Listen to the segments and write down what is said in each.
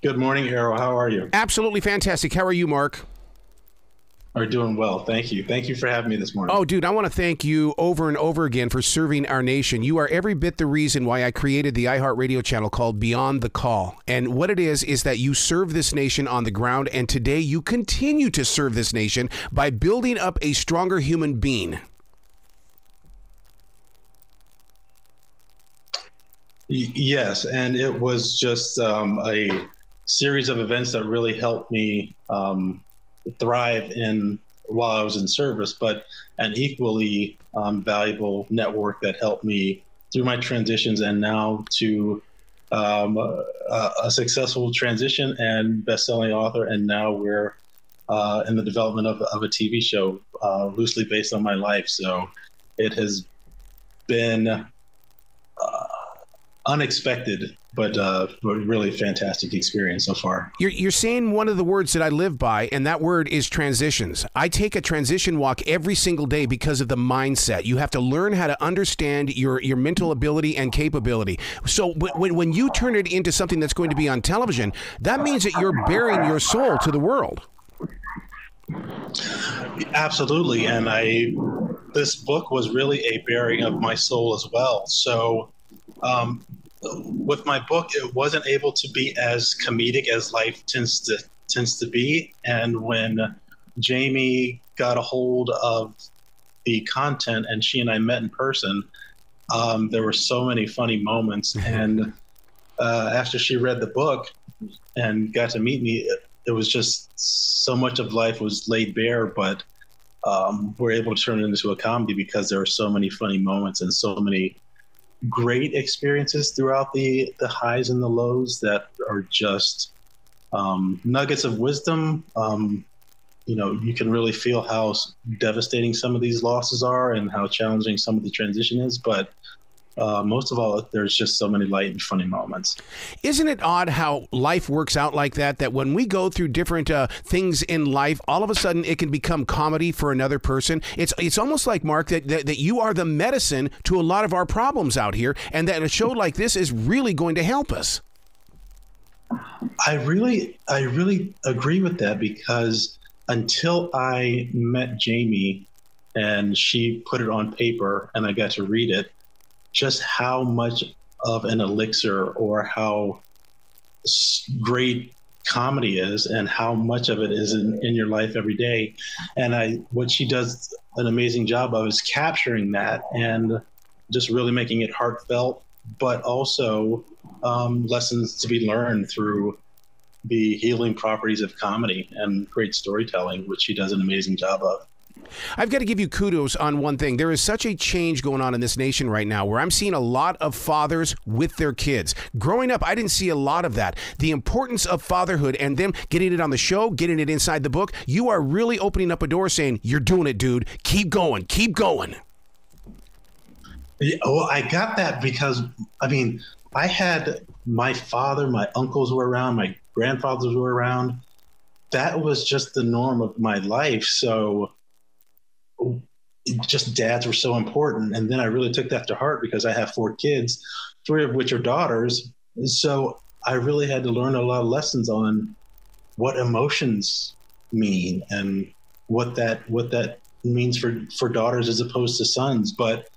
Good morning, Errol. How are you? Absolutely fantastic. How are you, Mark? Are doing well. Thank you. Thank you for having me this morning. Oh, dude, I want to thank you over and over again for serving our nation. You are every bit the reason why I created the iHeartRadio channel called Beyond the Call. And what it is that you serve this nation on the ground, and today you continue to serve this nation by building up a stronger human being. Yes, and it was just a series of events that really helped me thrive in while I was in service, but an equally valuable network that helped me through my transitions and now to a successful transition and best-selling author. And now we're in the development of a TV show loosely based on my life. So it has been unexpected, but really fantastic experience so far. You're saying one of the words that I live by, and that word is transitions. I take a transition walk every single day because of the mindset. You have to learn how to understand your mental ability and capability. So when you turn it into something that's going to be on television, that means that you're bearing your soul to the world. Absolutely. And this book was really a bearing of my soul as well. So with my book, it wasn't able to be as comedic as life tends to be. And when Jamie got a hold of the content and she and I met in person, there were so many funny moments. And after she read the book and got to meet me, it was just so much of life was laid bare, but we're able to turn it into a comedy because there were so many funny moments and so many great experiences throughout the highs and the lows that are just nuggets of wisdom. You can really feel how devastating some of these losses are and how challenging some of the transition is. But most of all, there's just so many light and funny moments. Isn't it odd how life works out like that, that when we go through different things in life, all of a sudden it can become comedy for another person? It's almost like, Mark, that you are the medicine to a lot of our problems out here, and that a show like this is really going to help us. I really agree with that, because until I met Jamie and she put it on paper and I got to read it, just how much of an elixir or how great comedy is and how much of it is in your life every day. And what she does an amazing job of is capturing that and just really making it heartfelt, but also lessons to be learned through the healing properties of comedy and great storytelling, which she does an amazing job of. I've got to give you kudos on one thing. There is such a change going on in this nation right now where I'm seeing a lot of fathers with their kids. Growing up, I didn't see a lot of that. The importance of fatherhood and them getting it on the show, getting it inside the book. You are really opening up a door saying, you're doing it, dude. Keep going. Keep going. Yeah, well, I got that because, I had my father, my uncles were around, my grandfathers were around. That was just the norm of my life. So just dads were so important. And then I really took that to heart because I have 4 kids, 3 of which are daughters. So I really had to learn a lot of lessons on what emotions mean and what that means for daughters as opposed to sons. But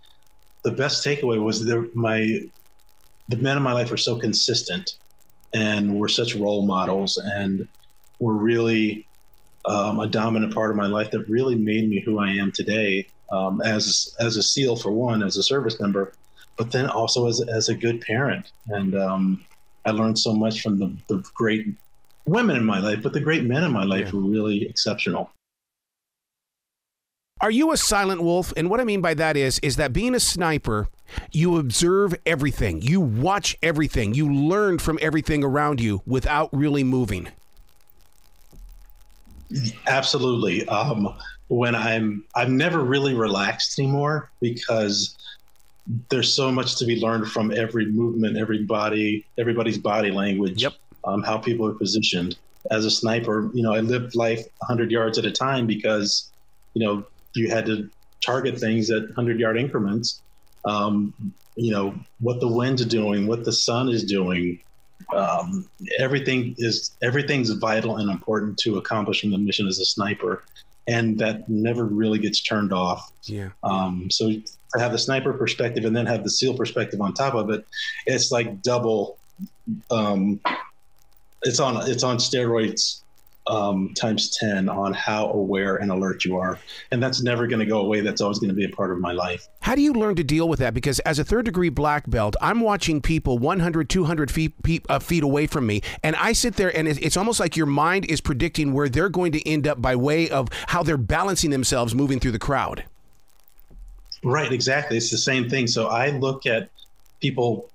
the best takeaway was the men in my life were so consistent and were such role models and were really a dominant part of my life that really made me who I am today, as a SEAL, for one, as a service member, but then also as a good parent. And I learned so much from the great women in my life, but the great men in my life were really exceptional. Are you a silent wolf? And what I mean by that is that being a sniper, you observe everything, you watch everything, you learn from everything around you without really moving. Absolutely. When I'm never really relaxed anymore because there's so much to be learned from every movement, everybody's body language, how people are positioned. As a sniper, I lived life 100 yards at a time because, you had to target things at 100-yard increments. What the wind's doing, what the sun is doing, um, everything's vital and important to accomplishing the mission as a sniper, and that never really gets turned off. Yeah. So to have the sniper perspective and then have the SEAL perspective on top of it, it's like double. It's on steroids times 10 on how aware and alert you are. And that's never going to go away. That's always going to be a part of my life. How do you learn to deal with that? Because as a third-degree black belt, I'm watching people 100, 200 feet away from me, and I sit there, and it's almost like your mind is predicting where they're going to end up by way of how they're balancing themselves moving through the crowd. Right, exactly. It's the same thing. So I look at people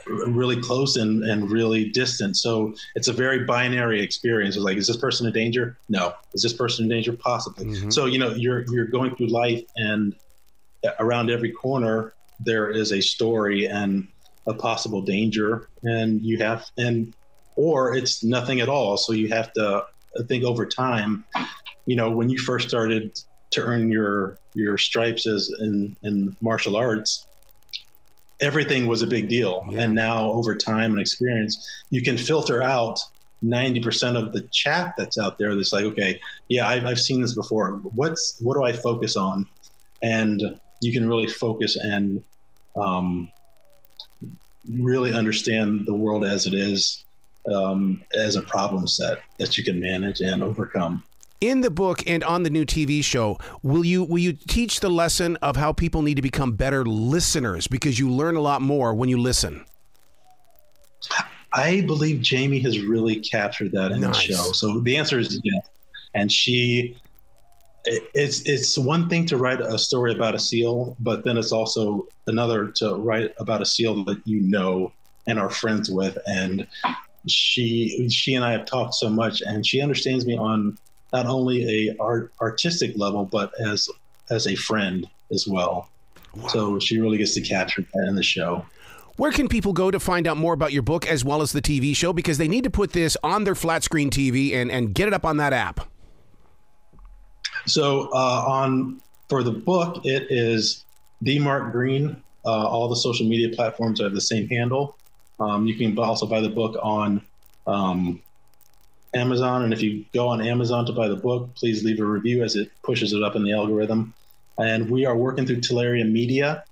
really close and really distant. So it's a very binary experience. It's like, is this person in danger? No. Is this person in danger? Possibly. Mm-hmm. So, you're going through life, and around every corner there is a story and a possible danger, or it's nothing at all. So you have to think over time, when you first started to earn your stripes as in martial arts, everything was a big deal. Yeah. And now over time and experience, you can filter out 90% of the chat that's out there. That's like, okay, yeah, I've seen this before. What do I focus on? And you can really focus and really understand the world as it is, as a problem set that you can manage and overcome. In the book and on the new TV show, will you teach the lesson of how people need to become better listeners, because you learn a lot more when you listen? I believe Jamie has really captured that in the show. So the answer is yes. And it's one thing to write a story about a SEAL, but then it's also another to write about a SEAL that and are friends with. And she and I have talked so much, and she understands me on not only a artistic level, but as a friend as well. Wow. So she really gets to capture that in the show. Where can people go to find out more about your book as well as the TV show? Because they need to put this on their flat screen TV and get it up on that app. So for the book, it is Greene. All the social media platforms have the same handle. You can also buy the book on Amazon, and if you go on Amazon to buy the book, please leave a review, as it pushes it up in the algorithm. And we are working through Teleria Media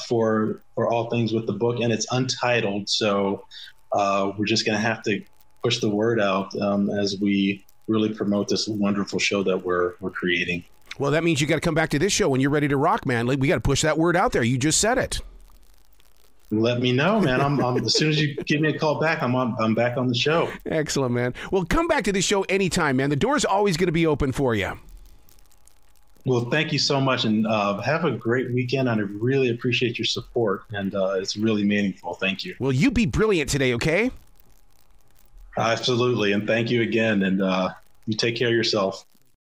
for all things with the book, and it's untitled, so we're just going to have to push the word out as we really promote this wonderful show that we're creating. Well, that means you got to come back to this show when you're ready to rock, man. We got to push that word out there. You just said it. Let me know, man. I'm as soon as you give me a call back, I'm back on the show. Excellent, man. Well, come back to the show anytime, man. The door's always going to be open for you. Well, thank you so much, and have a great weekend. And I really appreciate your support, and it's really meaningful. Thank you. Well, you be brilliant today, okay? Absolutely, and thank you again, and you take care of yourself.